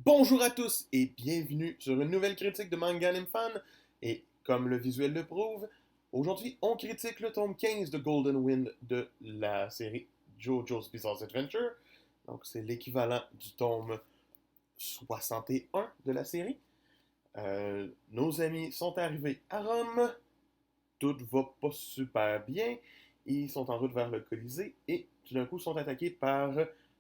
Bonjour à tous et bienvenue sur une nouvelle critique de Manga Anime Fan. Et comme le visuel le prouve, aujourd'hui on critique le tome 15 de Golden Wind de la série JoJo's Bizarre Adventure. Donc c'est l'équivalent du tome 61 de la série. Nos amis sont arrivés à Rome, tout va pas super bien, ils sont en route vers le Colisée et tout d'un coup sont attaqués par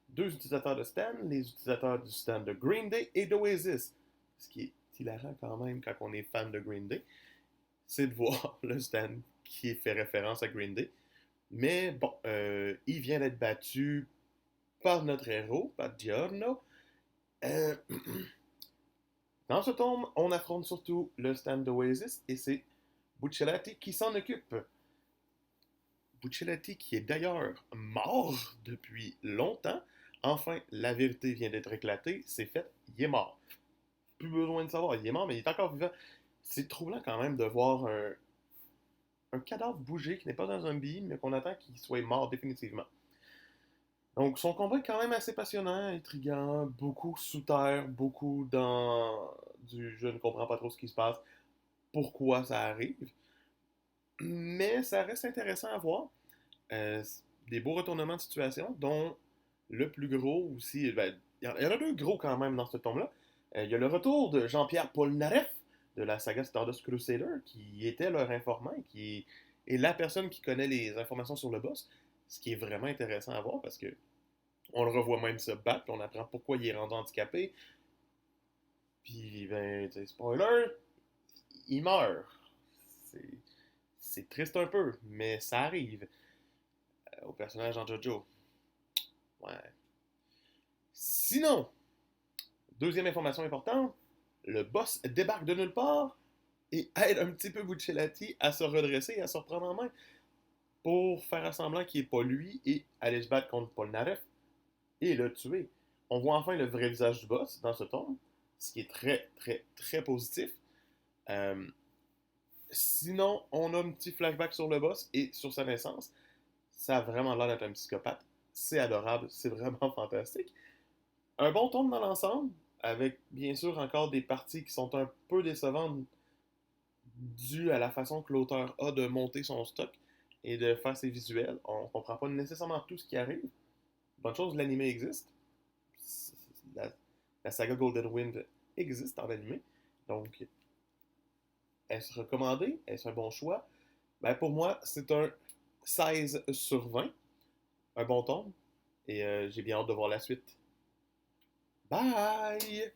deux utilisateurs de Stan, les utilisateurs du Stan de Green Day et d'Oasis. Ce qui est hilarant quand même quand on est fan de Green Day, c'est de voir le Stan qui fait référence à Green Day. Mais bon, il vient d'être battu par notre héros, par Giorno. Euh, Dans ce tome, on affronte surtout le Stan d'Oasis et c'est Buccellati qui s'en occupe. Buccellati qui est d'ailleurs mort depuis longtemps. Enfin, la vérité vient d'être éclatée, c'est fait, il est mort. Plus besoin de savoir, il est mort, mais il est encore vivant. C'est troublant quand même de voir un cadavre bouger qui n'est pas un zombie, mais qu'on attend qu'il soit mort définitivement. Donc son combat est quand même assez passionnant, intriguant, beaucoup sous terre, beaucoup dans du je ne comprends pas trop ce qui se passe, pourquoi ça arrive. Mais ça reste intéressant à voir. Euh, des beaux retournements de situation, dont le plus gros aussi. Ben, il y en a deux gros quand même dans ce tome-là. Il y a le retour de Jean-Pierre Polnareff de la saga Stardust Crusader, qui était leur informant et qui est la personne qui connaît les informations sur le boss. Ce qui est vraiment intéressant à voir parce que on le revoit même se battre, puis on apprend pourquoi il est rendu handicapé. Puis, ben, spoiler, il meurt. C'est, c'est triste un peu, mais ça arrive au personnage dans JoJo. Ouais. Sinon, deuxième information importante, le boss débarque de nulle part et aide un petit peu Buccellati à se redresser et à se reprendre en main pour faire semblant qu'il n'est pas lui et aller se battre contre Polnareff et le tuer. On voit enfin le vrai visage du boss dans ce tome, ce qui est très, très, très positif. Euh, Sinon, on a un petit flashback sur le boss et sur sa naissance. Ça a vraiment l'air d'être un psychopathe. C'est adorable, c'est vraiment fantastique. Un bon tome dans l'ensemble, avec bien sûr encore des parties qui sont un peu décevantes dues à la façon que l'auteur a de monter son stock et de faire ses visuels. On ne comprend pas nécessairement tout ce qui arrive. Bonne chose, l'anime existe. La, la saga Golden Wind existe en animé. Donc, est-ce recommandé? Est-ce un bon choix? Ben, pour moi, c'est un 16 sur 20. Un bon tome. Et j'ai bien hâte de voir la suite. Bye!